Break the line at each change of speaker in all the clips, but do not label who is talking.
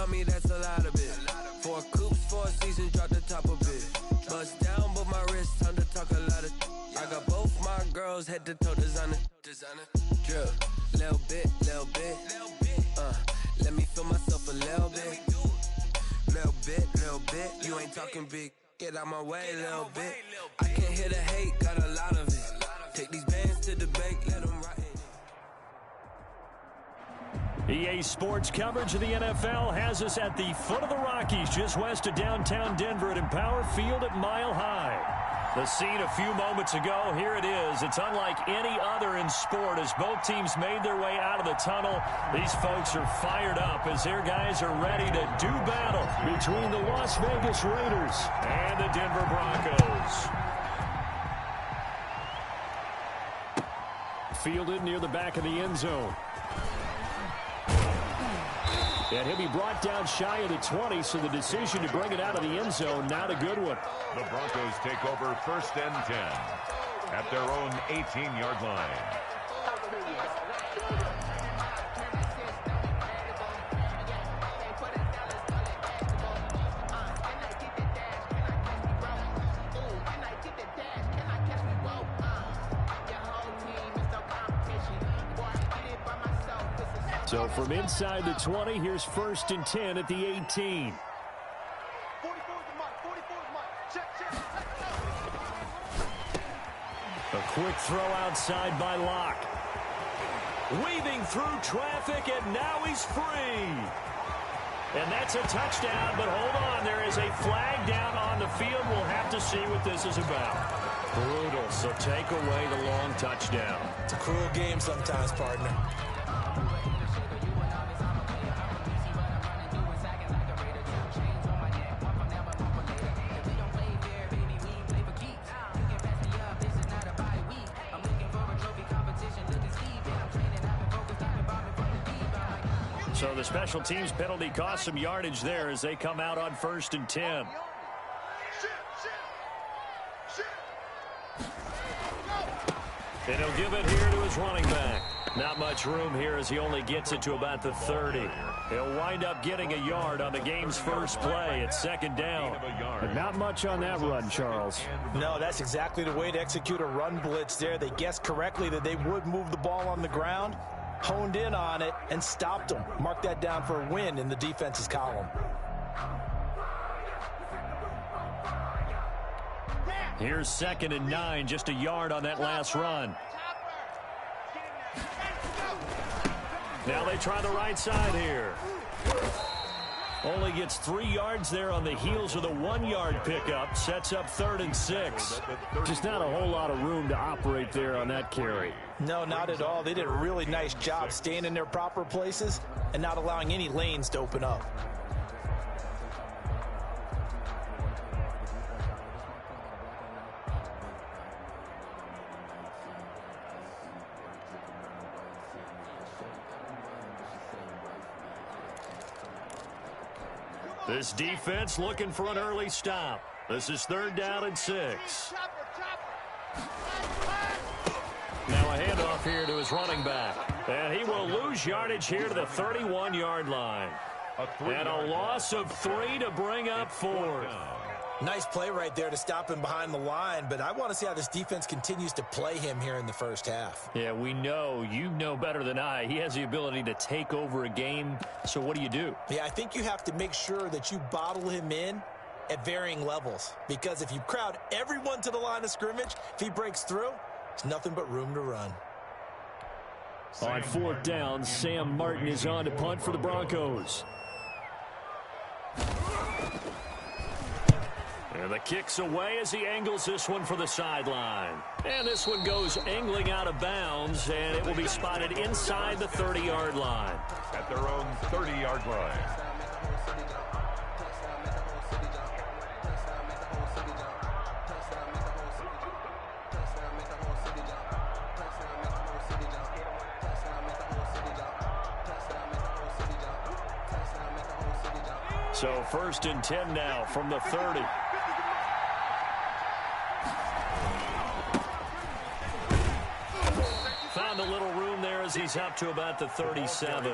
on me, that's a lot of it. 4 coops, 4 seasons, drop the top of it. Bust down, but my wrist, time to talk a lot of. I got both my girls, head to toe designer. Drip, little bit. Let me feel myself a little bit. Little bit. You ain't talking big. Get out my way, little bit. I can't hear the hate, got a lot of it. Take these bands to the bank, let them rot in it.
EA Sports coverage of the NFL has us at the foot of the Rockies, just west of downtown Denver at Empower Field at Mile High. The scene a few moments ago, here it is. It's unlike any other in sport as both teams made their way out of the tunnel. These folks are fired up as their guys are ready to do battle between the Las Vegas Raiders and the Denver Broncos. Fielded near the back of the end zone. And he'll be brought down shy of the 20, so the decision to bring it out of the end zone, not a good one.
The Broncos take over 1st and 10 at their own 18-yard line.
So from inside the 20, here's 1st and 10 at the 18. A quick throw outside by Locke. Weaving through traffic, and now he's free. And that's a touchdown, but hold on. There is a flag down on the field. We'll have to see what this is about. Brutal, so take away the long touchdown.
It's a cruel game sometimes, partner.
So the special teams penalty cost some yardage there as they come out on 1st and 10. And he'll give it here to his running back. Not much room here as he only gets it to about the 30. He'll wind up getting a yard on the game's first play at 2nd down.
But not much on that run, Charles.
No, that's exactly the way to execute a run blitz there. They guessed correctly that they would move the ball on the ground, honed in on it, and stopped them. Mark that down for a win in the defense's column.
Here's 2nd and 9, just a yard on that last run. Now they try the right side here. Only gets 3 yards there on the heels of the 1-yard pickup. Sets up 3rd and 6.
Just not a whole lot of room to operate there on that carry.
No, not at all. They did a really nice job staying in their proper places and not allowing any lanes to open up.
This defense looking for an early stop. This is 3rd down and 6. Now a handoff here to his running back. And he will lose yardage here to the 31-yard line. And a loss of 3 to bring up 4th.
Nice play right there to stop him behind the line, but I want to see how this defense continues to play him here in the first half.
Yeah, we know. You know better than I. He has the ability to take over a game. So what do?
Yeah, I think you have to make sure that you bottle him in at varying levels. Because if you crowd everyone to the line of scrimmage, if he breaks through, there's nothing but room to run.
On 4th down, Sam Martin is on to punt for the Broncos. And the kick's away as he angles this one for the sideline. And this one goes angling out of bounds, and it will be spotted inside the 30-yard line.
At their own 30-yard line.
So 1st and 10 now from the 30. Found a little room there as he's gains up to about the 37.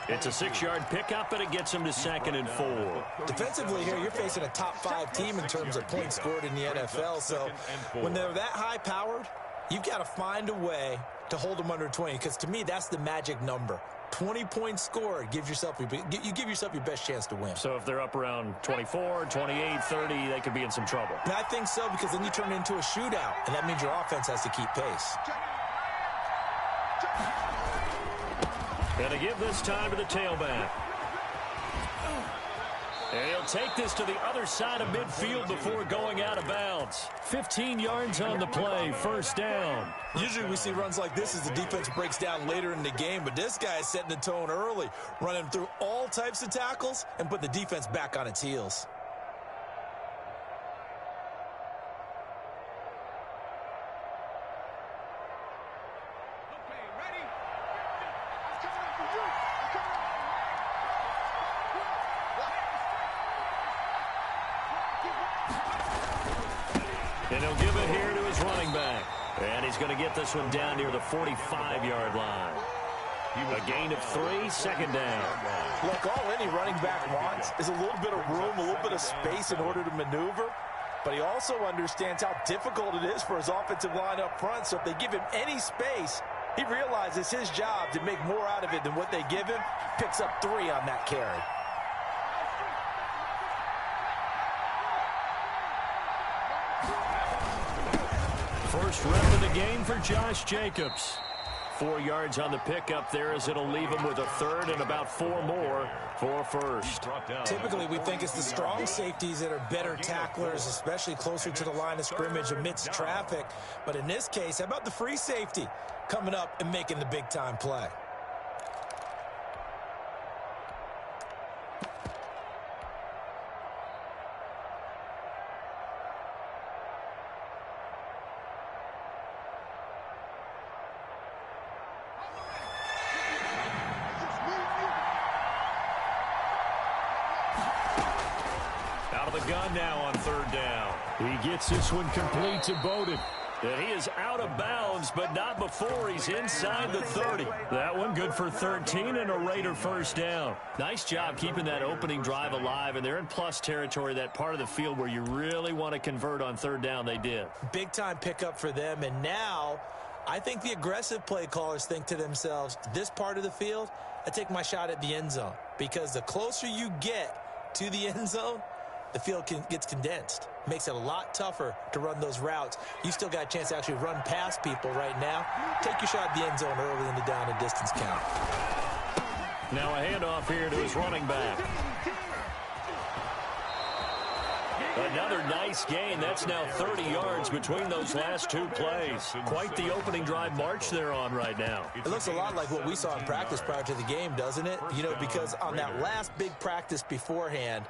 It's a 6-yard pickup, and it gets them to 2nd and 4.
Defensively here, you're facing a top-5 team in terms of points scored in the NFL. So when they're that high-powered, you've got to find a way to hold them under 20, because to me, that's the magic number. 20 points scored, you give yourself your best chance to win.
So if they're up around 24, 28, 30, they could be in some trouble.
And I think so, because then you turn it into a shootout, and that means your offense has to keep pace.
And to give this time to the tailback. And he'll take this to the other side of midfield before going out of bounds. 15 yards on the play, first down.
Usually we see runs like this as the defense breaks down later in the game, but this guy is setting the tone early, running through all types of tackles and put the defense back on its heels.
And he'll give it here to his running back. And he's going to get this one down near the 45-yard line. A gain of 3, second down.
Look, all any running back wants is a little bit of room, a little bit of space in order to maneuver. But he also understands how difficult it is for his offensive line up front. So if they give him any space, he realizes his job to make more out of it than what they give him. Picks up 3 on that carry.
First rep of the game for Josh Jacobs. 4 yards on the pickup there, as it'll leave him with a third and about 4 more for first.
Typically, we think it's the strong safeties that are better tacklers, especially closer to the line of scrimmage amidst traffic. But in this case, how about the free safety coming up and making the big-time play?
Gun now on third down.
He gets this one complete to Bowden.
And he is out of bounds, but not before he's inside the 30. That one good for 13 and a Raider first down. Nice job keeping that opening drive alive, and they're in plus territory, that part of the field where you really want to convert on third down. They did. Big-time pickup for them, and now I think the aggressive play callers think to themselves, this part of the field, I take my shot at the end zone, because the closer you get to the end zone, the field gets condensed. Makes it a lot tougher to run those routes. You still got a chance to actually run past people right now. Take your shot at the end zone early in the down and distance count. Now a handoff here to his running back. Another nice gain. That's now 30 yards between those last 2 plays. Quite the opening drive march they're on right now. It looks a lot like what we saw in practice prior to the game, doesn't it? You know, because on that last big practice beforehand,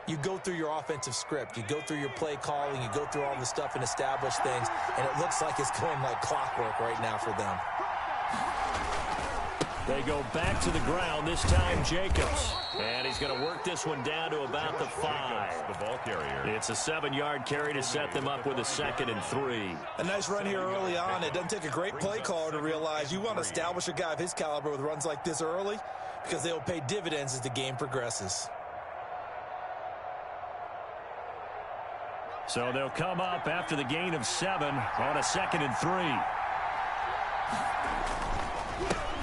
you go through your offensive script. You go through your play calling. You go through all the stuff and establish things. And it looks like it's going like clockwork right now for them. They go back to the ground, this time Jacobs. And he's going to work this one down to about the 5.
The ball carrier.
It's a 7-yard carry to set them up with a 2nd and 3.
A nice run here early on. It doesn't take a great play caller to realize you want to establish a guy of his caliber with runs like this early, because they'll pay dividends as the game progresses.
So they'll come up after the gain of 7 on a 2nd and 3.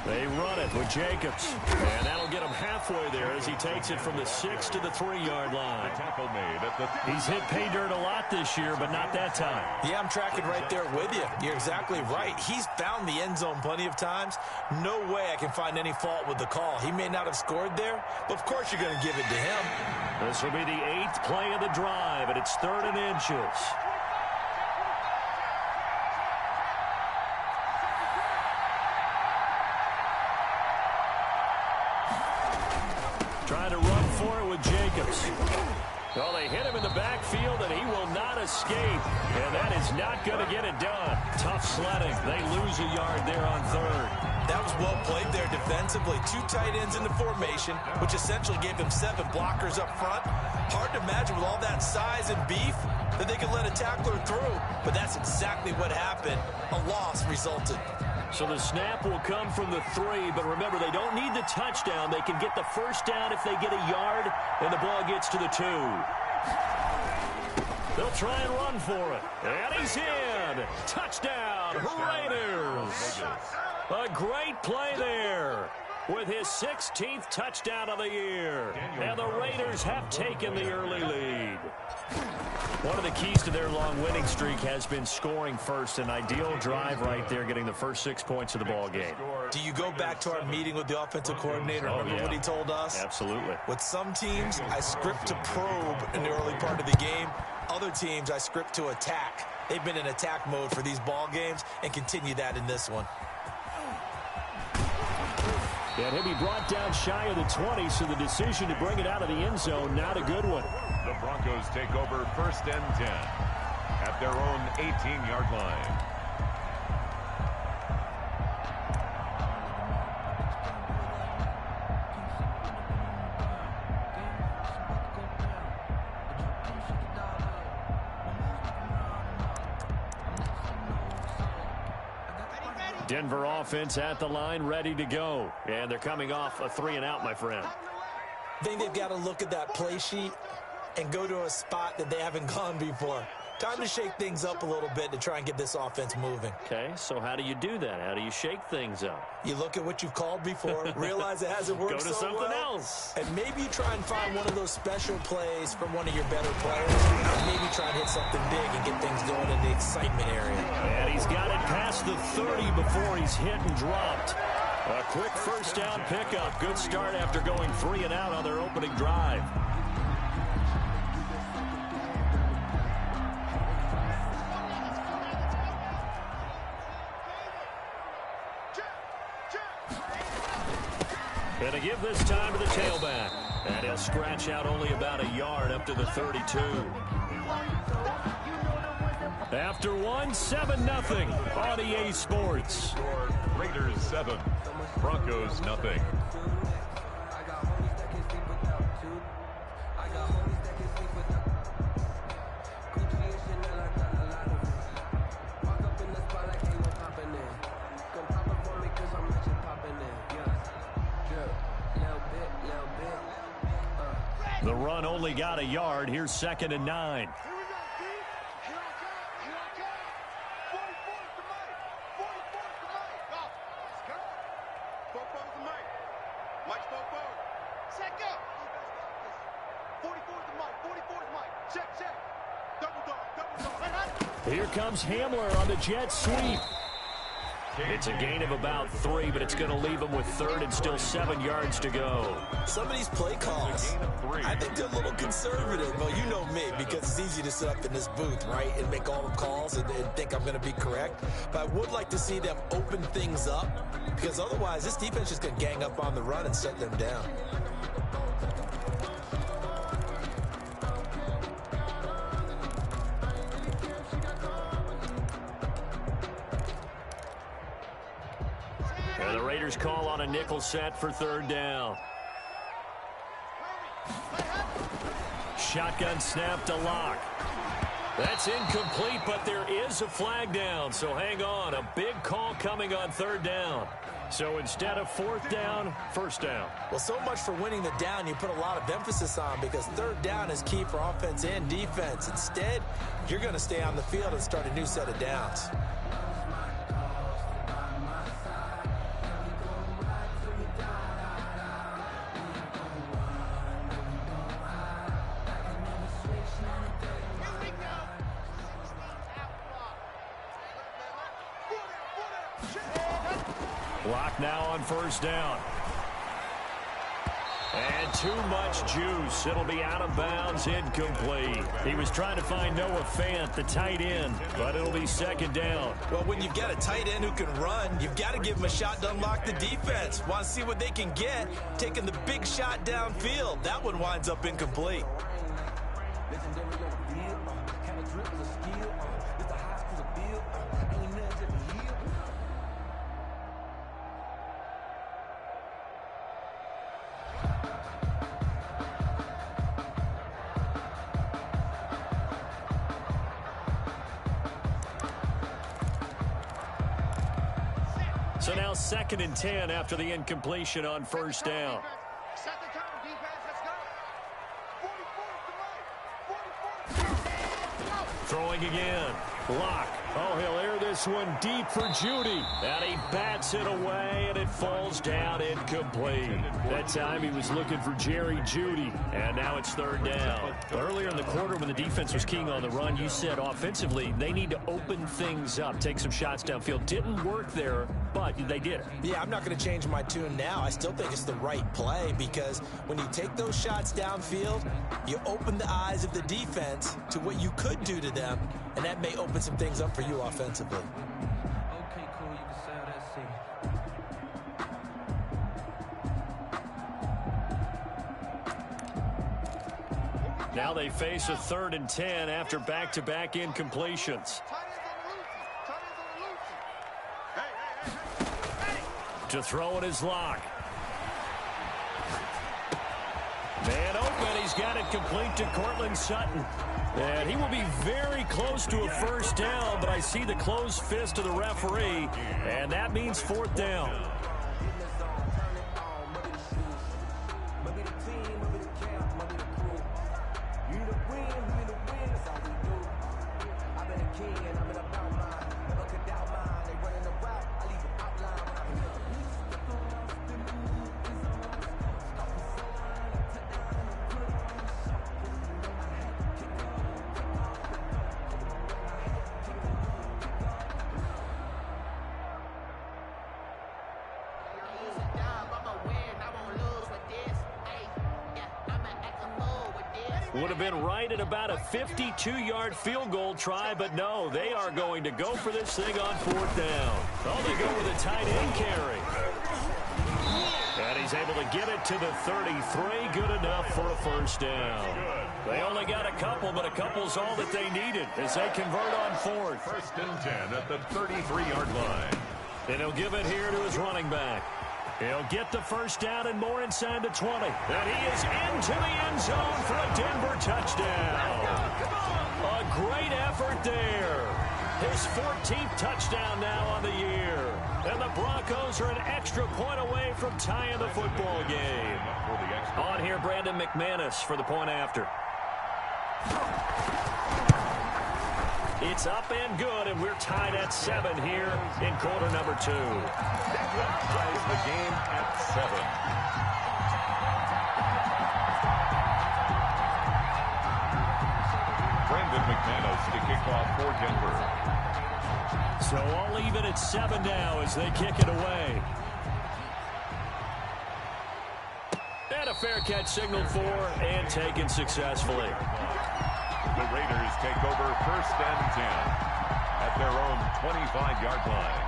They run it with Jacobs. And that'll get him halfway there as he takes it from the 6 to the 3-yard line.
Tackle made at the
He's hit pay dirt a lot this year, but not that time.
Yeah, I'm tracking right there with you. You're exactly right. He's found the end zone plenty of times. No way I can find any fault with the call. He may not have scored there, but of course you're going to give it to him.
This will be the 8th play of the drive, and it's 3rd and inches. Trying to run for it with Jacobs. Well, they hit him in the backfield, and he will not escape. And that is not going to get it done. Tough sledding. They lose a yard there on 3rd.
That was well played there defensively. 2 tight ends in the formation, which essentially gave them 7 blockers up front. Hard to imagine with all that size and beef that they could let a tackler through. But that's exactly what happened. A loss resulted.
So the snap will come from the 3, but remember, they don't need the touchdown. They can get the first down if they get a yard, and the ball gets to the 2. They'll try and run for it. And he's in. Touchdown, Raiders. A great play there with his 16th touchdown of the year. And the Raiders have taken the early lead. One of the keys to their long winning streak has been scoring first. An ideal drive right there, getting the first 6 points of the ball game.
Do you go back to our meeting with the offensive coordinator? Remember what he told us?
Absolutely.
With some teams, I script to probe in the early part of the game. Other teams, I script to attack. They've been in attack mode for these ball games and continue that in this one.
And he'll be brought down shy of the 20, so the decision to bring it out of the end zone, not a good one.
The Broncos take over 1st and 10 at their own 18-yard line.
Denver offense at the line, ready to go. And they're coming off a 3-and-out, my friend.
I think they've got to look at that play sheet and go to a spot that they haven't gone before. Time to shake things up a little bit to try and get this offense moving.
Okay, so how do you do that? How do you shake things up?
You look at what you've called before, realize it hasn't worked
Go to
so
something
well,
else.
and maybe you try and find one of those special plays from one of your better players, and maybe try and hit something big and get things going in the excitement area.
And he's got it past the 30 before he's hit and dropped. A quick first down pickup. Good start after going 3-and-out on their opening drive. And to give this time to the tailback. And he'll scratch out only about a yard up to the 32. After one, 7-0 on EA Sports.
Raiders 7, Broncos nothing.
The run only got a yard. Here's 2nd and 9. Here comes Hamler on the jet sweep. It's a gain of about 3, but it's going to leave him with 3rd and still 7 yards to go.
Some of these play calls, I think they're a little conservative. Well, you know me, because it's easy to sit up in this booth, right, and make all the calls and think I'm going to be correct. But I would like to see them open things up, because otherwise this defense is going to gang up on the run and shut them down.
And the Raiders call on a nickel set for 3rd down. Shotgun snap to Locke. That's incomplete, but there is a flag down, so hang on. A big call coming on 3rd down. So instead of 4th down, 1st down.
Well, so much for winning the down you put a lot of emphasis on, because 3rd down is key for offense and defense. Instead, you're going to stay on the field and start a new set of downs.
Block now on 1st down. And too much juice. It'll be out of bounds, incomplete. He was trying to find Noah Fant, the tight end, but it'll be 2nd down.
Well, when you've got a tight end who can run, you've got to give him a shot to unlock the defense. Want to see what they can get, taking the big shot downfield. That one winds up incomplete.
So now 2nd and 10 after the incompletion on first down.
Set the tone, defense. Let's go. 44 to
Throwing again. Lock. Oh, he'll air this one deep for Judy. And he bats it away, and it falls down incomplete. That time he was looking for Jerry Judy, and now it's 3rd down. Earlier in the quarter when the defense was keying on the run, you said offensively they need to open things up, take some shots downfield. Didn't work there, but they did it.
Yeah, I'm not going to change my tune now. I still think it's the right play because when you take those shots downfield, you open the eyes of the defense to what you could do to them, and that may open some things up for you offensively.
Okay, cool, you can sell that seat.
Now they face a 3rd and 10 after back-to-back incompletions. To throw it is Lock. Man open, he's got it complete to Cortland Sutton. And he will be very close to a 1st down, but I see the closed fist of the referee, and that means 4th down. Would have been right at about a 52-yard field goal try, but no, they are going to go for this thing on 4th down. Oh, they go with a tight end carry. And he's able to get it to the 33. Good enough for a 1st down. They only got a couple, but a couple's all that they needed as they convert on 4th.
1st and 10 at the 33-yard line.
And he'll give it here to his running back. He'll get the 1st down and more inside the 20. And he is into the end zone for a Denver touchdown. A great effort there. His 14th touchdown now on the year. And the Broncos are an extra point away from tying the football game. On here, Brandon McManus for the point after. It's up and good, and we're tied at 7 here in quarter number 2.
That ties the game at 7. Brandon McManus to kick off for Denver.
So all even at 7 now as they kick it away. And a fair catch signaled for and taken successfully.
The Raiders take over 1st and 10 at their own 25-yard line.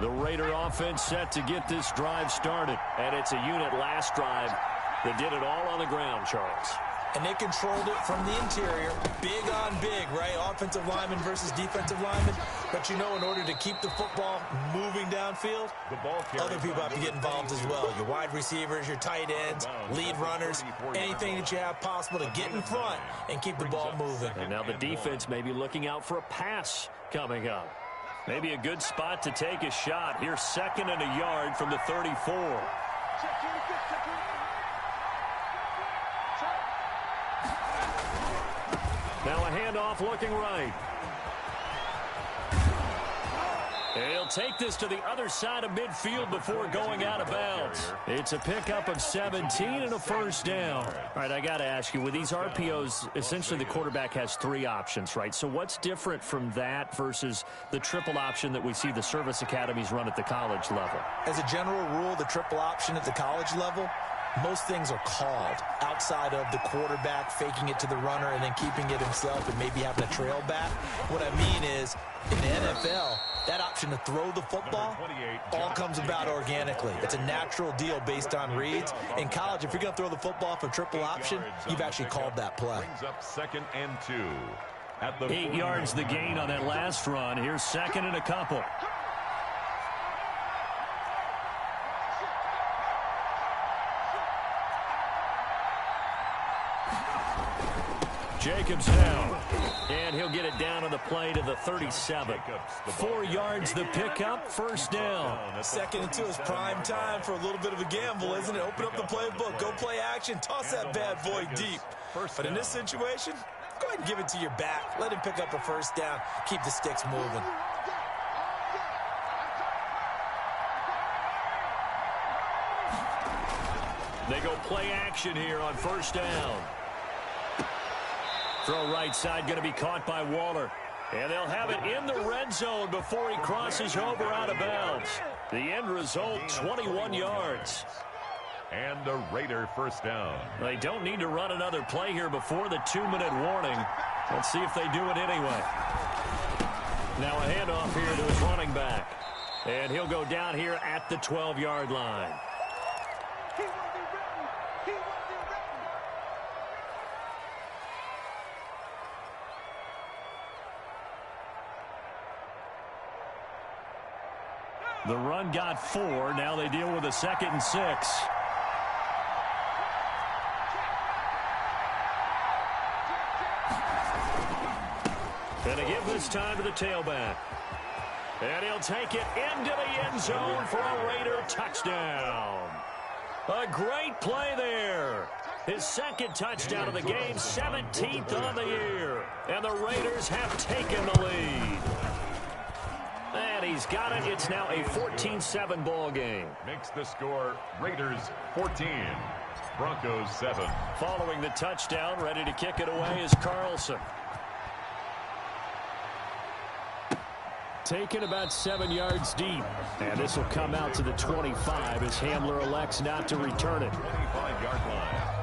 The Raider offense set to get this drive started. And it's a unit last drive that did it all on the ground, Charles.
And they controlled it from the interior. Big on big, right? Offensive lineman versus defensive lineman. But, you know, in order to keep the football moving downfield, other people have to get involved as well. Your wide receivers, your tight ends, lead runners, anything that you have possible to get in front and keep the ball moving.
And now the defense may be looking out for a pass coming up. Maybe a good spot to take a shot. Here's 2nd and a yard from the 34. Now a handoff looking right. And he'll take this to the other side of midfield before going out of bounds. It's a pickup of 17 and a 1st down. All right, I got to ask you, with these RPOs, essentially the quarterback has 3 options, right? So what's different from that versus the triple option that we see the service academies run at the college level?
As a general rule, the triple option at the college level, most things are called outside of the quarterback faking it to the runner and then keeping it himself and maybe having a trail back. What I mean is, in the NFL, that option to throw the football all comes about organically. It's a natural deal based on reads. In college, if you're going to throw the football for triple option, you've actually called that play.
Brings up 2nd and 2. At the
8 yards the gain on that last run. Here's 2nd and a couple. Jacobs down. And he'll get it down on the play to the 37. 4 yards the pickup, first down.
2nd and 2 is prime time for a little bit of a gamble, isn't it? Open up the playbook, go play action, toss that bad boy deep. But in this situation, go ahead and give it to your back. Let him pick up a first down. Keep the sticks moving.
They go play action here on first down. Throw right side going to be caught by Waller. And they'll have it in the red zone before he crosses over out of bounds. The end result, 21 yards.
And a Raider first down.
They don't need to run another play here before the 2-minute warning. Let's see if they do it anyway. Now a handoff here to his running back. And he'll go down here at the 12-yard line. The run got 4. Now they deal with a 2nd and 6. And a give this time to the tailback. And he'll take it into the end zone for a Raider touchdown. A great play there. His 2nd touchdown of the game, 17th on the year. And the Raiders have taken the lead. And he's got it. It's now a 14-7 ball game.
Makes the score Raiders 14, Broncos 7.
Following the touchdown, ready to kick it away is Carlson. Taken about 7 yards deep. And this will come out to the 25 as Hamler elects not to return it.
25-yard line.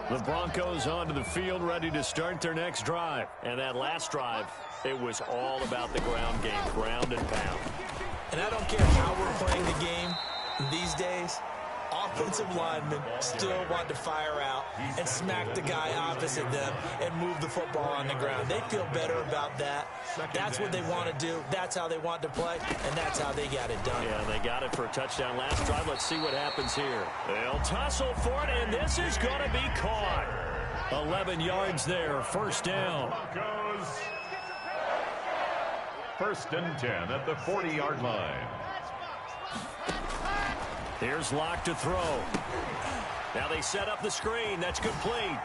The Broncos onto the field ready to start their next drive. And that last drive, it was all about the ground game, ground and pound.
And I don't care how we're playing the game these days, offensive linemen still want to fire out and smack the guy opposite them and move the football on the ground. They feel better about that. That's what they want to do. That's how they want to play, and that's how they got it done.
Yeah, they got it for a touchdown last drive. Let's see what happens here. They'll tussle for it, and this is going to be caught. 11 yards there, first down.
Broncos. 1st and 10 at the 40-yard line.
Here's Locke to throw. Now they set up the screen. That's complete.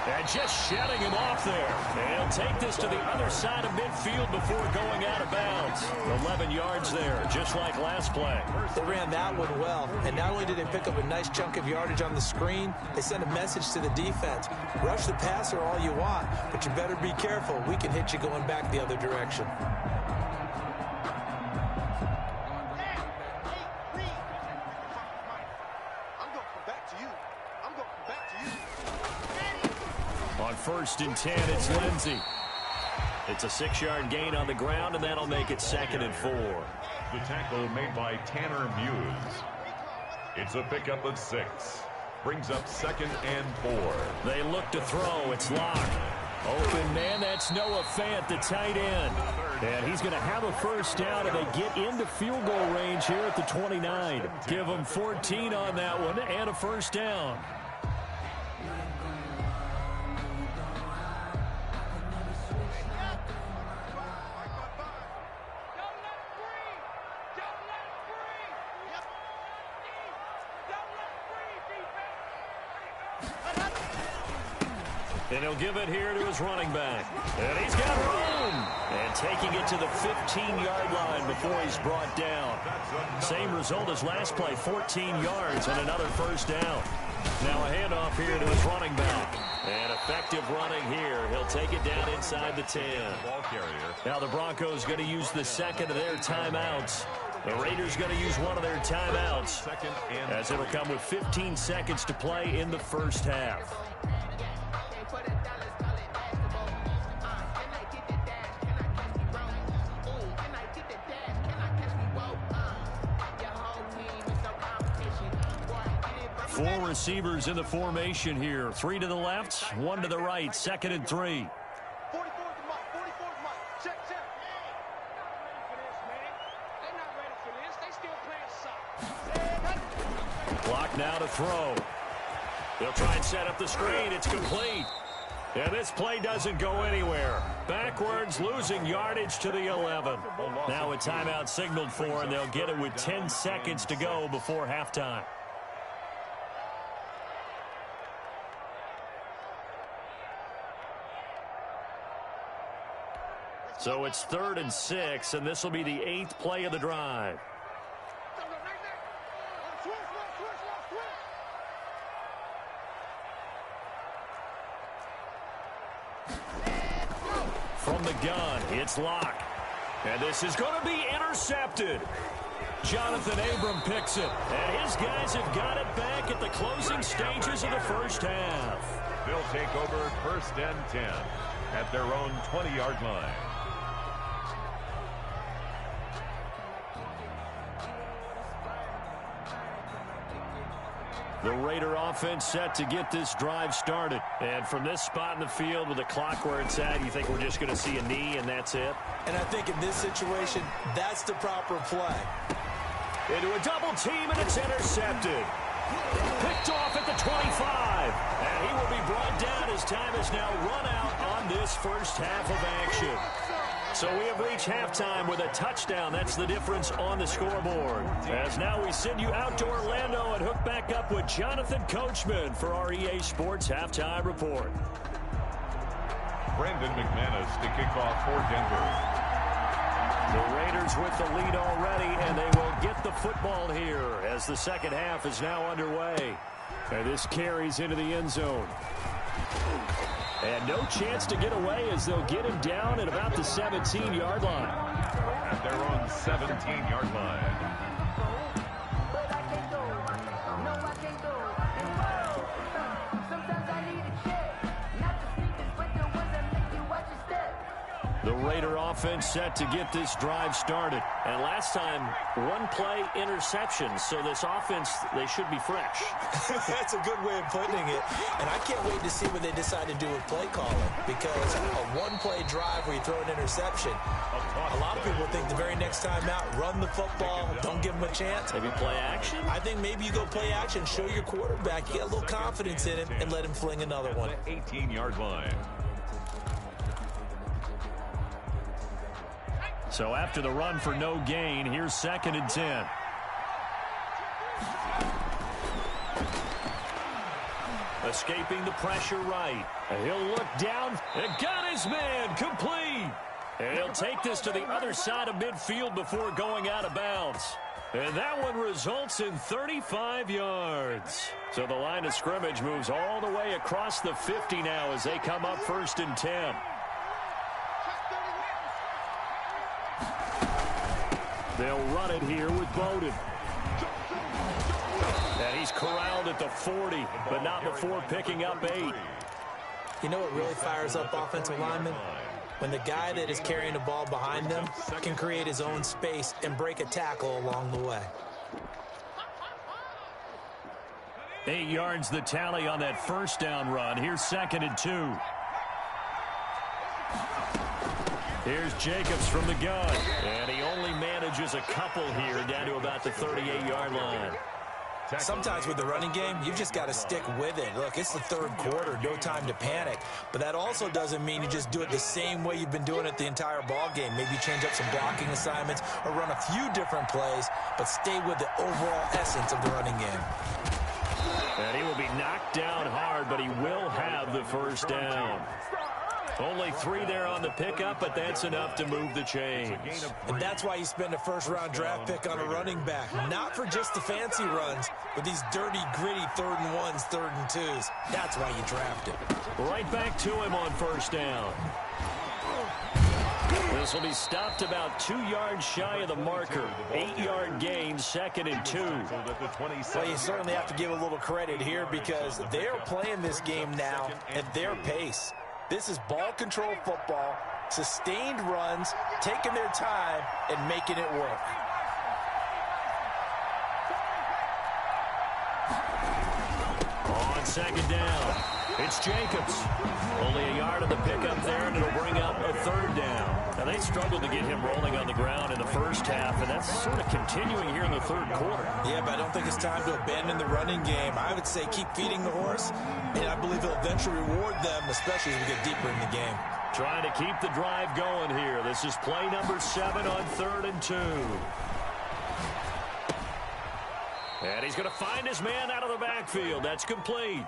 And just shutting him off there. And he'll take this to the other side of midfield before going out of bounds. 11 yards there, just like last play.
They ran that one well. And not only did they pick up a nice chunk of yardage on the screen, they sent a message to the defense. Rush the passer all you want, but you better be careful. We can hit you going back the other direction.
On 1st and 10, it's Lindsey. It's a 6-yard gain on the ground, and that'll make it 2nd and 4.
The tackle made by Tanner Muse. It's a pickup of 6. Brings up 2nd and 4.
They look to throw. It's Locke. Open man, that's Noah Fant, the tight end. And he's going to have a first down, and they get into field goal range here at the 29. Give them 14 on that one and a first down. And he'll give it here to his running back. And he's got room. And taking it to the 15-yard line before he's brought down. Same result as last play, 14 yards and another first down. Now a handoff here to his running back. And effective running here. He'll take it down inside the 10.
Ball carrier.
Now the Broncos going to use the 2nd of their timeouts. The Raiders going to use one of their timeouts,
2nd and
as it'll come with 15 seconds to play in the first half. 4 receivers in the formation here. 3 to the left, 1 to the right. 2nd and 3.
44's the mark. 44's mark. Check. They're not ready for this. They still playing soft.
Clock now to throw. They'll try and set up the screen. It's complete. And this play doesn't go anywhere. Backwards, losing yardage to the 11. Now a timeout signaled for, and they'll get it with 10 seconds to go before halftime. So it's 3rd and 6, and this will be the 8th play of the drive. From the gun, it's Locke. And this is going to be intercepted. Jonathan Abram picks it. And his guys have got it back at the closing stages of the first half.
They'll take over 1st and 10 at their own 20-yard line.
The Raider offense set to get this drive started. And from this spot in the field with the clock where it's at, you think we're just going to see a knee and that's it?
And I think in this situation, that's the proper play.
Into a double team, and it's intercepted. Picked off at the 25. And he will be brought down as time is now run out on this first half of action. So we have reached halftime with a touchdown. That's the difference on the scoreboard. As now we send you out to Orlando and hook back up with Jonathan Coachman for our EA Sports Halftime Report.
Brandon McManus to kick off for Denver.
The Raiders with the lead already, and they will get the football here as the second half is now underway. And this carries into the end zone. And no chance to get away as they'll get him down at about the 17-yard line.
At their own 17-yard line.
The Raider offense set to get this drive started. And last time, one play interception. So this offense, they should be fresh.
That's a good way of putting it. And I can't wait to see what they decide to do with play calling. Because a one-play drive where you throw an interception, a lot of people think the very next time out, run the football, don't give them a chance.
Maybe play action?
I think maybe you go play action, show your quarterback, you get a little confidence in him, and let him fling another one.
18-yard line.
So after the run for no gain, here's 2nd and 10. Escaping the pressure right. And he'll look down and got his man complete. And he'll take this to the other side of midfield before going out of bounds. And that one results in 35 yards. So the line of scrimmage moves all the way across the 50 now as they come up 1st and 10. They'll run it here with Bowden. And he's corralled at the 40, but not before picking up 8.
You know what really fires up offensive linemen? When the guy that is carrying the ball behind them can create his own space and break a tackle along the way.
8 yards the tally on that first down run. Here's 2nd and 2. Here's Jacobs from the gun. And he only manages a couple here down to about the 38-yard line.
Sometimes with the running game, you've just got to stick with it. Look, it's the third quarter, no time to panic. But that also doesn't mean you just do it the same way you've been doing it the entire ball game. Maybe change up some blocking assignments or run a few different plays, but stay with the overall essence of the running game.
And he will be knocked down hard, but he will have the first down. Only 3 there on the pickup, but that's enough to move the chains.
And that's why you spend a first-round draft pick on a running back. Not for just the fancy runs, but these dirty, gritty 3rd and 1s, 3rd and 2s. That's why you draft him.
Right back to him on first down. This will be stopped about 2 yards shy of the marker. 8-yard gain, 2nd and 2.
Well, you certainly have to give a little credit here because they're playing this game now at their pace. This is ball control football, sustained runs, taking their time, and making it work.
second down. It's Jacobs. Only a yard of the pickup there, and it'll bring up a third down. Now, they struggled to get him rolling on the ground in the first half, and that's sort of continuing here in the third quarter.
Yeah, but I don't think it's time to abandon the running game. I would say keep feeding the horse, and I believe he'll eventually reward them, especially as we get deeper in the game.
Trying to keep the drive going here. This is play number 7 on 3rd and 2. And he's going to find his man out of the backfield. That's complete.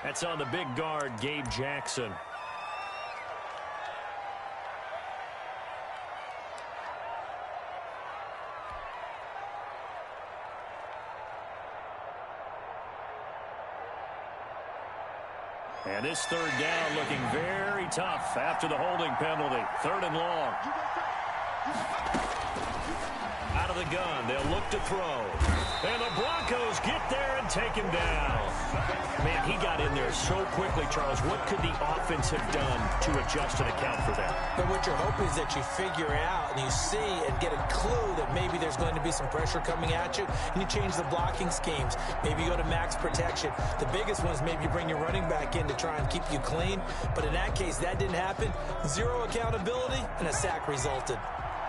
That's on the big guard, Gabe Jackson. And this third down looking very tough after the holding penalty. 3rd and long. Out of the gun, they'll look to throw. And the Broncos get there and take him down. Man, he got in there so quickly, Charles. What could the offense have done to adjust and account for that?
But what you're hoping is that you figure out and you see and get a clue that maybe there's going to be some pressure coming at you, and you change the blocking schemes. Maybe you go to max protection. The biggest one is maybe you bring your running back in to try and keep you clean. But in that case, that didn't happen. 0 accountability, and a sack resulted.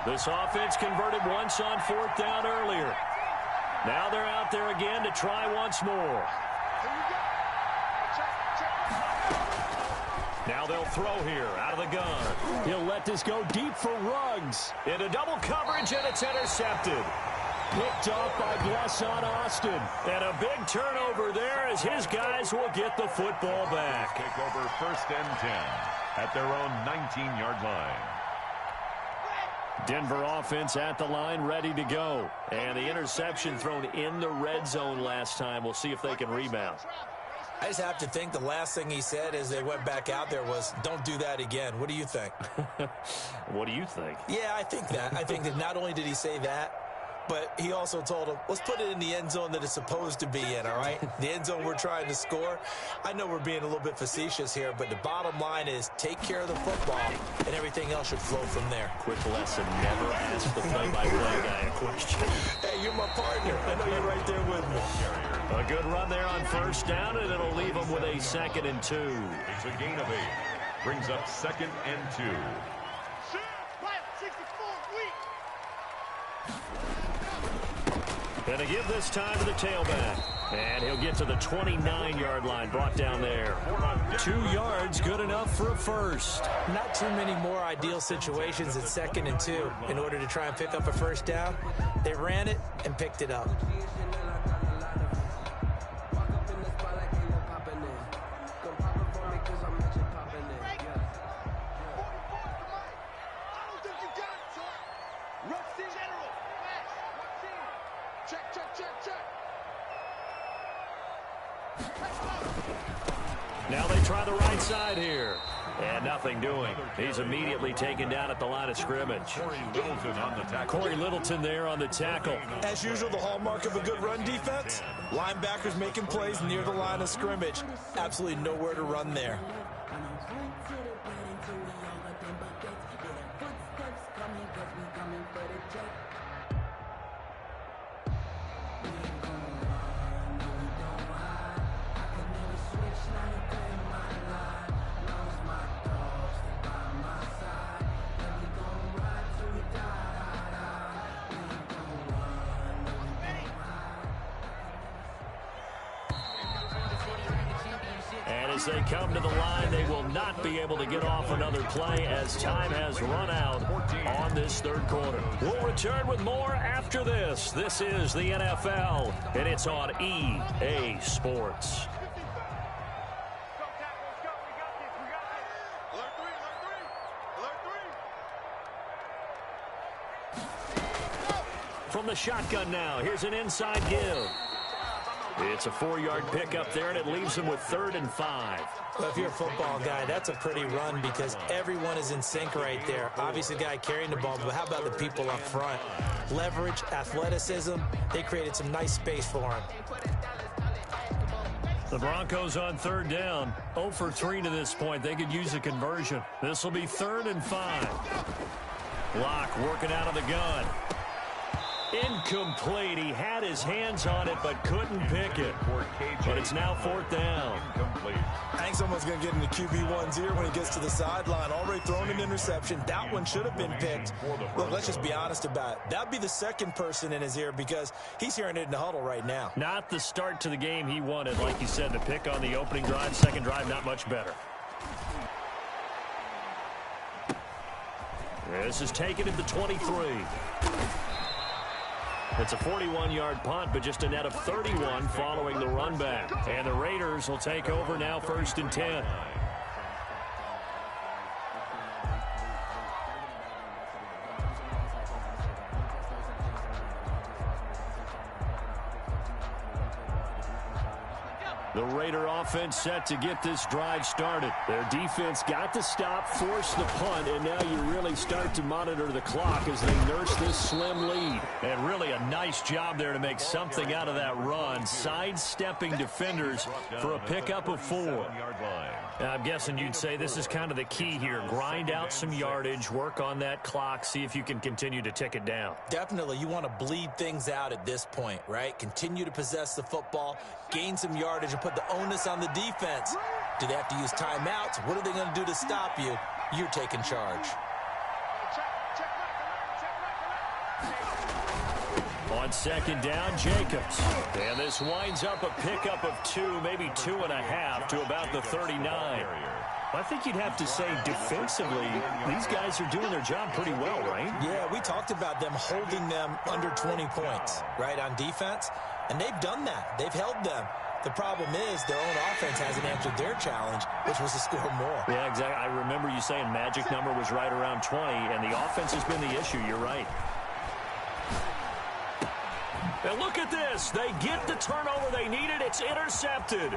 This offense converted once on 4th down earlier. Now they're out there again to try once more. Now they'll throw here out of the gun. He'll let this go deep for Ruggs. Into double coverage, and it's intercepted. Picked off by Blesson Austin. And a big turnover there as his guys will get the football back.
Take over 1st and 10 at their own 19-yard line.
Denver offense at the line, ready to go. And the interception thrown in the red zone last time. We'll see if they can rebound.
I just have to think the last thing he said as they went back out there was, don't do that again. What do you think?
What do you think?
Yeah, I think that. I think that not only did he say that, but he also told him, let's put it in the end zone that it's supposed to be in, all right? The end zone we're trying to score. I know we're being a little bit facetious here, but the bottom line is take care of the football, and everything else should flow from there.
Quick lesson, never ask the play-by-play guy a question.
Hey, you're my partner. I know you're right there with me.
A good run there on 1st down, and it'll leave them with a 2nd and 2.
It's a gain of 8. Brings up 2nd and 2.
Gonna give this time to the tailback. And he'll get to the 29-yard line, brought down there. 2 yards, good enough for a first.
Not too many more ideal situations at 2nd and 2 in order to try and pick up a first down. They ran it and picked it up.
Now they try the right side here. And nothing doing. He's immediately taken down at the line of scrimmage. Corey Littleton there on the tackle.
As usual, the hallmark of a good run defense, linebackers making plays near the line of scrimmage. Absolutely nowhere to run there.
As they come to the line, they will not be able to get off another play as time has run out on this 3rd quarter. We'll return with more after this. This is the NFL, and it's on EA Sports. From the shotgun now, here's an inside give. It's a 4-yard pickup there, and it leaves him with 3rd and 5.
Well, if you're a football guy, that's a pretty run because everyone is in sync right there. Obviously, the guy carrying the ball, but how about the people up front? Leverage, athleticism, they created some nice space for him.
The Broncos on 3rd down, 0 for 3 to this point. They could use a conversion. This will be 3rd and 5. Locke working out of the gun. Incomplete. He had his hands on it but couldn't pick it. But it's now 4th down.
I think someone's going to get into QB1's ear when he gets to the sideline. Already thrown an interception. That one should have been picked. Look, let's just be honest about it. That would be the second person in his ear because he's hearing it in the huddle right now.
Not the start to the game he wanted. Like you said, the pick on the opening drive, second drive, not much better. This is taken at the 23. It's a 41-yard punt, but just a net of 31 following the run back. And the Raiders will take over now, 1st and 10. The Raider offense set to get this drive started. Their defense got the stop, forced the punt, and now you really start to monitor the clock as they nurse this slim lead. And really a nice job there to make something out of that run, sidestepping defenders for a pickup of 4. I'm guessing you'd say this is kind of the key here. Grind out some yardage, work on that clock, see if you can continue to tick it down.
Definitely. You want to bleed things out at this point, right? Continue to possess the football, gain some yardage, and put the onus on the defense. Do they have to use timeouts? What are they going to do to stop you? You're taking charge.
On 2nd down, Jacobs. And this winds up a pickup of 2, maybe 2.5 to about the 39. I think you'd have to say defensively, these guys are doing their job pretty well, right?
Yeah, we talked about them holding them under 20 points, right, on defense. And they've done that. They've held them. The problem is their own offense hasn't answered their challenge, which was to score more.
Yeah, exactly. I remember you saying magic number was right around 20, and the offense has been the issue. You're right. And look at this. They get the turnover they needed. It's intercepted.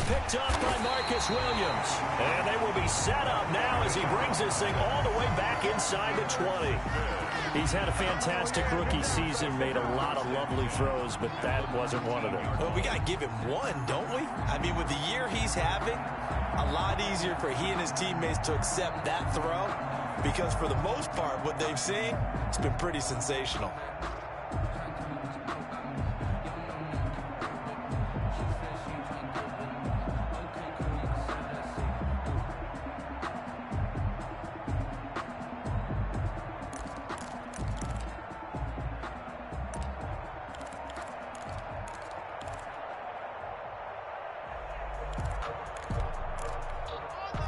Picked up by Marcus Williams. And they will be set up now as he brings this thing all the way back inside the 20. He's had a fantastic rookie season, made a lot of lovely throws, but that wasn't one of them.
Well, we got to give him one, don't we? I mean, with the year he's having, a lot easier for he and his teammates to accept that throw because for the most part, what they've seen, it's been pretty sensational.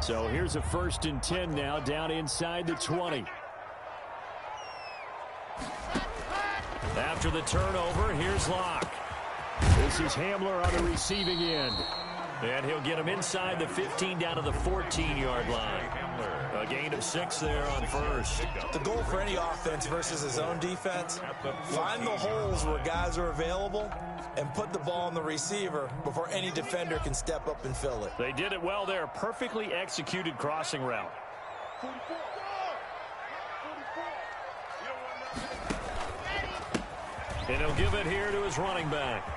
So here's a 1st and 10 now, down inside the 20. After the turnover, here's Locke. This is Hamler on the receiving end. And he'll get him inside the 15 down to the 14-yard line. A gain of 6 there on 1st.
The goal for any offense versus his own defense, find the holes where guys are available and put the ball on the receiver before any defender can step up and fill it.
They did it well there. Perfectly executed crossing route. And he'll give it here to his running back.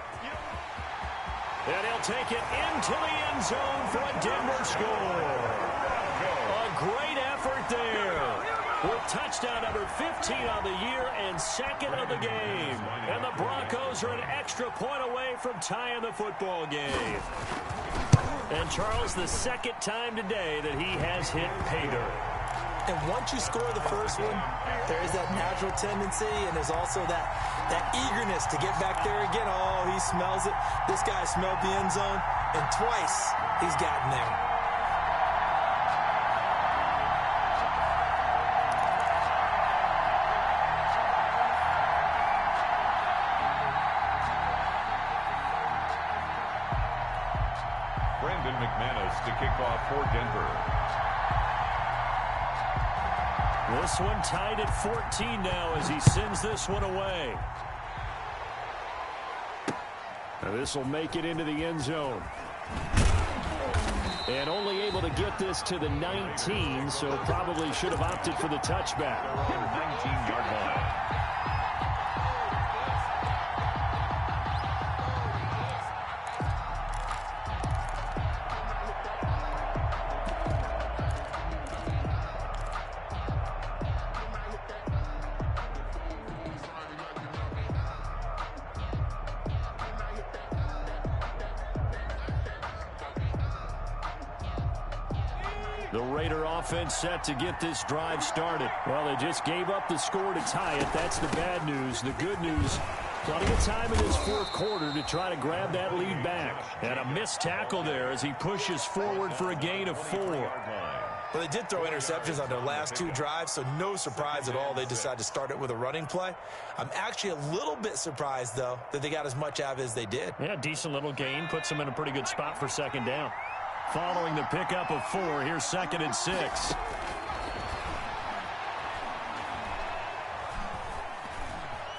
And he'll take it into the end zone for a Denver score. A great effort there. With touchdown number 15 on the year and 2nd of the game. And the Broncos are an extra point away from tying the football game. And Charles, the 2nd time today that he has hit pay dirt.
And once you score the first one, there is that natural tendency, and there's also that eagerness to get back there again. Oh, he smells it. This guy smelled the end zone, and twice he's gotten there.
Brandon McManus to kick off for Denver.
This one tied at 14 now as he sends this one away. Now this will make it into the end zone. And only able to get this to the 19, so probably should have opted for the touchback.
19-yard line.
The Raider offense set to get this drive started.
Well, they just gave up the score to tie it. That's the bad news. The good news, plenty of time in this fourth quarter to try to grab that lead back.
And a missed tackle there as he pushes forward for a gain of 4.
Well, they did throw interceptions on their last 2 drives, so no surprise at all they decided to start it with a running play. I'm actually a little bit surprised, though, that they got as much out of it as they did.
Yeah, decent little gain. Puts them in a pretty good spot for second down. Following the pickup of 4, here's 2nd and 6.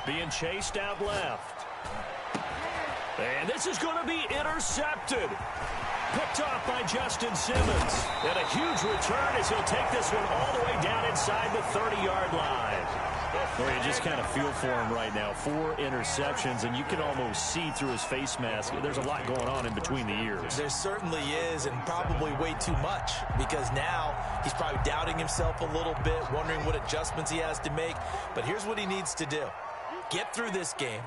Being chased out left. And this is going to be intercepted. Picked off by Justin Simmons. And a huge return as he'll take this one all the way down inside the 30-yard line. Well, you just kind of feel for him right now. 4 interceptions, and you can almost see through his face mask. There's a lot going on in between the ears.
There certainly is, and probably way too much, because now he's probably doubting himself a little bit, wondering what adjustments he has to make. But here's what he needs to do. Get through this game,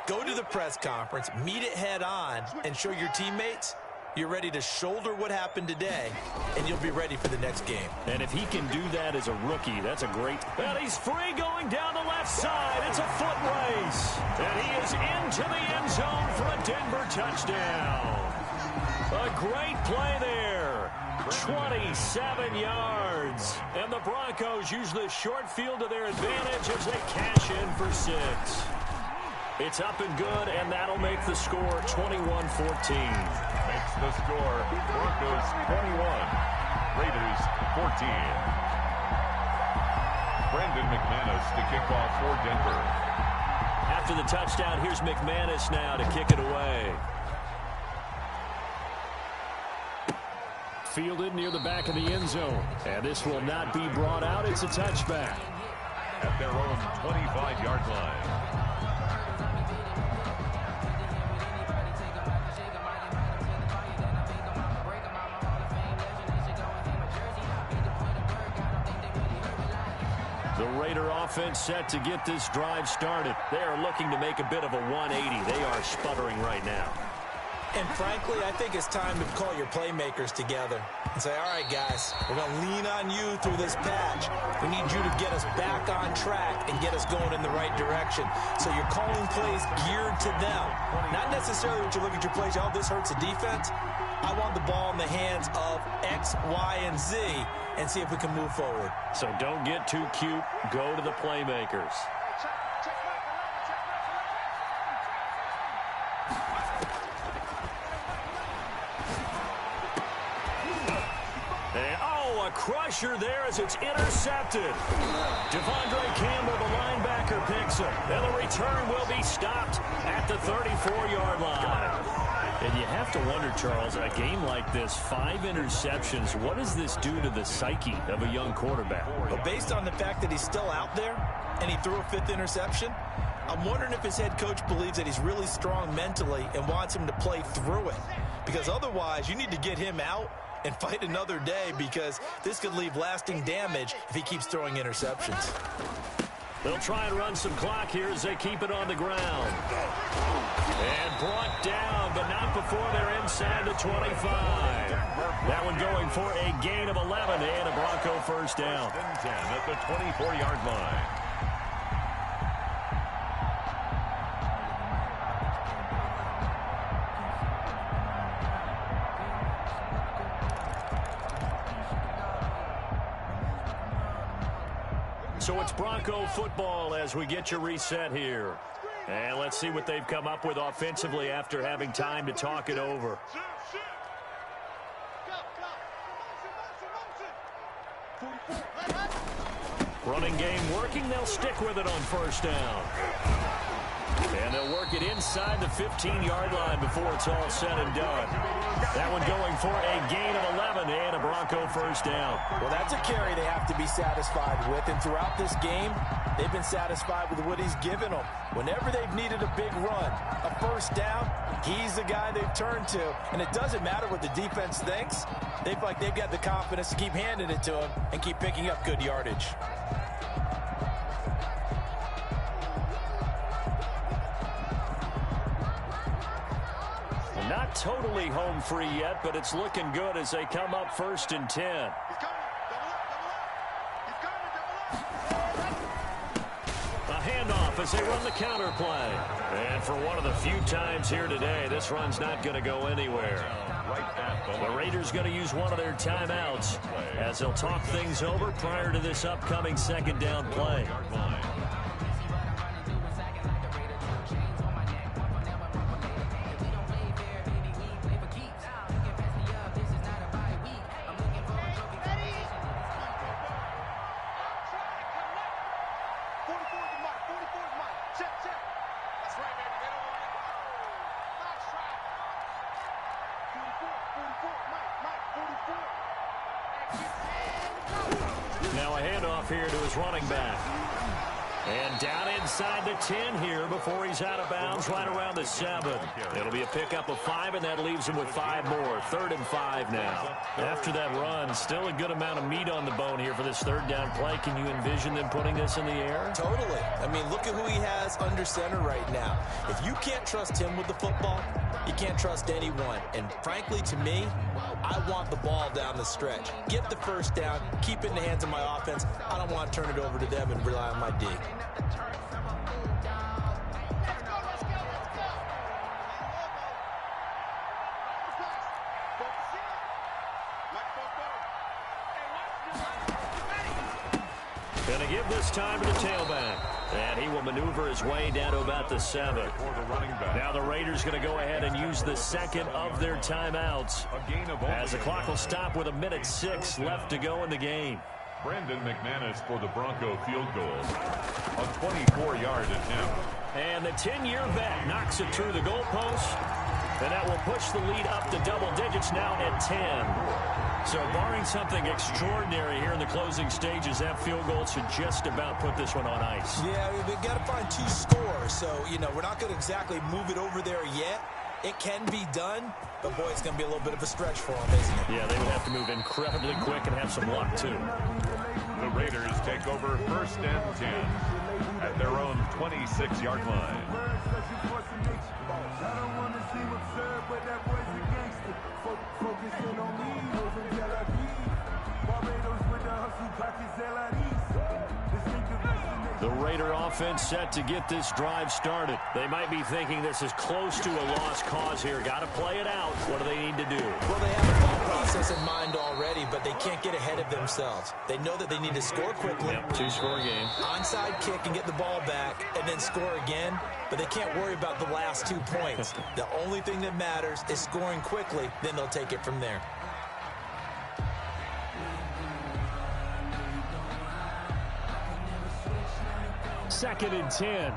go to the press conference, meet it head on, and show your teammates you're ready to shoulder what happened today, and you'll be ready for the next game.
And if he can do that as a rookie, that's a great... And he's free going down the left side. It's a foot race. And he is into the end zone for a Denver touchdown. A great play there. 27 yards. And the Broncos use the short field to their advantage as they cash in for 6. It's up and good, and that'll make the score 21-14.
Makes the score Broncos 21, Raiders 14. Brandon McManus to kick off for Denver.
After the touchdown, here's McManus now to kick it away.
Fielded near the back of the end zone. And this will not be brought out. It's a touchback.
At their own 25-yard line.
The Raider offense set to get this drive started. They are looking to make a bit of a 180. They are sputtering right now.
And frankly, I think it's time to call your playmakers together and say, all right, guys, we're going to lean on you through this patch. We need you to get us back on track and get us going in the right direction. So you're calling plays geared to them. Not necessarily what you look at your plays, oh, this hurts the defense. I want the ball in the hands of X, Y, and Z and see if we can move forward.
So don't get too cute. Go to the playmakers. A crusher there as it's intercepted. Devondre Campbell, the linebacker, picks him. And the return will be stopped at the 34-yard line. And you have to wonder, Charles, a game like this, 5 interceptions, what does this do to the psyche of a young quarterback?
Well, based on the fact that he's still out there and he threw a 5th interception, I'm wondering if his head coach believes that he's really strong mentally and wants him to play through it. Because otherwise, you need to get him out and fight another day, because this could leave lasting damage if he keeps throwing interceptions.
They'll try and run some clock here as they keep it on the ground. And brought down, but not before they're inside the 25. That one going for a gain of 11 and a Bronco first down.
10 at the 24-yard line.
So it's Bronco football as we get you reset here. And let's see what they've come up with offensively after having time to talk it over. Running game working. They'll stick with it on first down. And they'll work it inside the 15-yard line before it's all said and done. That one going for a gain of 11 and a Bronco first down.
Well, that's a carry they have to be satisfied with. And throughout this game, they've been satisfied with what he's given them. Whenever they've needed a big run, a first down, he's the guy they've turned to. And it doesn't matter what the defense thinks. They feel like they've got the confidence to keep handing it to him and keep picking up good yardage.
Not not totally home free yet, but it's looking good as they come up 1st and 10. A handoff as they run the counter play. And for one of the few times here today, this run's not going to go anywhere. The Raiders going to use one of their timeouts as they'll talk things over prior to this upcoming 2nd down play. Now a handoff here to his running back. And down inside the 10 here before he's out of bounds right around the 7. It'll be a pickup of 5, and that leaves him with 5 more. 3rd and 5 now. After that run, still a good amount of meat on the bone here for this 3rd down play. Can you envision them putting this in the air?
Totally. I mean, look at who he has under center right now. If you can't trust him with the football, you can't trust anyone. And frankly, to me, I want the ball down the stretch. Get the 1st down, keep it in the hands of my offense. I don't want to turn it over to them and rely on my D.
Going to give this time to the tailback. And he will maneuver his way down to about the 7. Now the Raiders going to go ahead and use the 2nd of their timeouts as the clock will stop with 1:06 left to go in the game.
Brandon McManus for the Bronco field goal. A 24-yard attempt.
And the 10-year vet knocks it through the goalpost. And that will push the lead up to double digits now at 10. So barring something extraordinary here in the closing stages, that field goal should just about put this one on ice.
Yeah, we've got to find 2 scores. So, we're not going to exactly move it over there yet. It can be done, but, boy, it's going to be a little bit of a stretch for them, isn't it?
Yeah, they would have to move incredibly quick and have some luck, too.
The Raiders take over 1st and 10 at their own 26-yard line.
The Raider offense set to get this drive started. They might be thinking this is close to a lost cause here. Got to play it out. What do they need to do?
Well, they have a thought process in mind already, but they can't get ahead of themselves. They know that they need to score quickly.
Yep, 2-score game.
Onside kick and get the ball back and then score again, but they can't worry about the last 2 points. The only thing that matters is scoring quickly, then they'll take it from there.
Second and 10.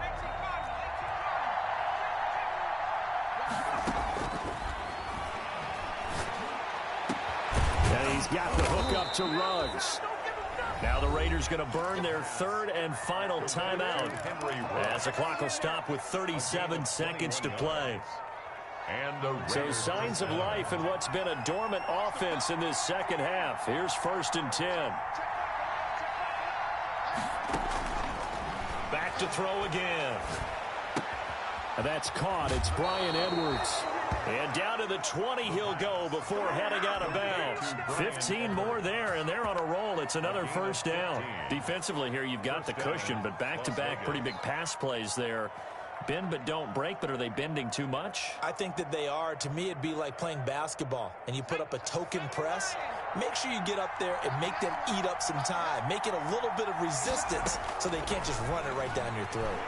And he's got the hook up to Ruggs.
Now the Raiders going to burn their 3rd and final timeout as the clock will stop with 37 seconds to play. So signs of life in what's been a dormant offense in this 2nd half. Here's 1st and 10. Back to throw again.
And that's caught. It's Bryan Edwards.
And down to the 20 he'll go before heading out of bounds. 15 more there, and they're on a roll. It's another 1st down. Defensively here, you've got the cushion, but back-to-back pretty big pass plays there. Bend but don't break, but are they bending too much?
I think that they are. To me, it'd be like playing basketball, and you put up a token press. Make sure you get up there and make them eat up some time. Make it a little bit of resistance so they can't just run it right down your throat.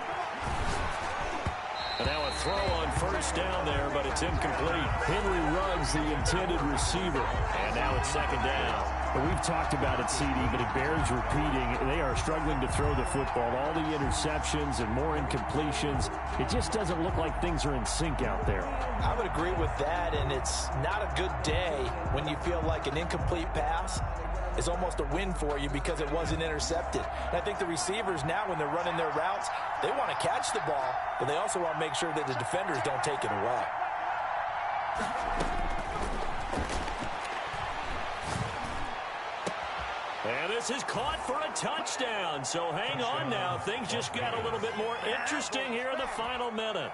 And now a throw on 1st down there, but it's incomplete.
Henry Ruggs, the intended receiver.
And now it's 2nd down.
Well, we've talked about it, CD, but it bears repeating. They are struggling to throw the football. All the interceptions and more incompletions. It just doesn't look like things are in sync out there.
I would agree with that, and it's not a good day when you feel like an incomplete pass is almost a win for you because it wasn't intercepted. And I think the receivers now, when they're running their routes, they want to catch the ball, but they also want to make sure that the defenders don't take it away.
And this is caught for a touchdown. So hang on now. Things just got a little bit more interesting here in the final minute.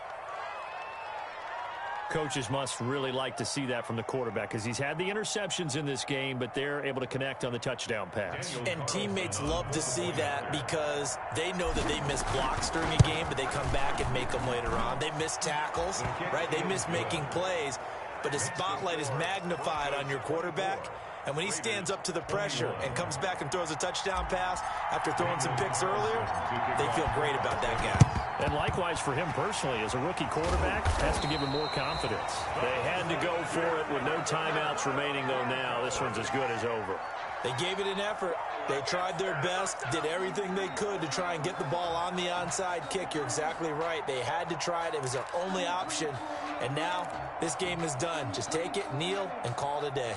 Coaches must really like to see that from the quarterback because he's had the interceptions in this game, but they're able to connect on the touchdown pass.
And teammates love to see that because they know that they miss blocks during a game, but they come back and make them later on. They miss tackles, right? They miss making plays, but the spotlight is magnified on your quarterback. And when he stands up to the pressure and comes back and throws a touchdown pass after throwing some picks earlier, they feel great about that guy.
And likewise for him personally, as a rookie quarterback, has to give him more confidence. They had to go for it with no timeouts remaining, though now this one's as good as over.
They gave it an effort. They tried their best, did everything they could to try and get the ball on the onside kick. You're exactly right. They had to try it. It was their only option. And now this game is done. Just take it, kneel, and call it a day.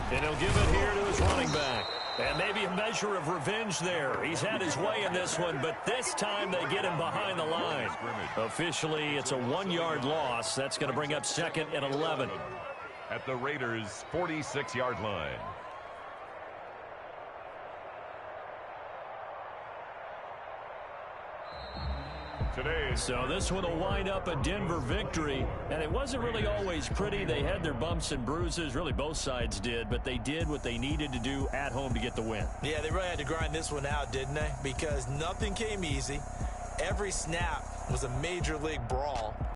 And he'll give it here to his running back. And maybe a measure of revenge there. He's had his way in this one, but this time they get him behind the line. Officially, it's a 1-yard loss. That's going to bring up 2nd and 11.
At the Raiders' 46-yard line.
So this one will wind up a Denver victory, and it wasn't really always pretty. They had their bumps and bruises, really both sides did, but they did what they needed to do at home to get the win.
Yeah, they really had to grind this one out, didn't they? Because nothing came easy. Every snap was a major league brawl.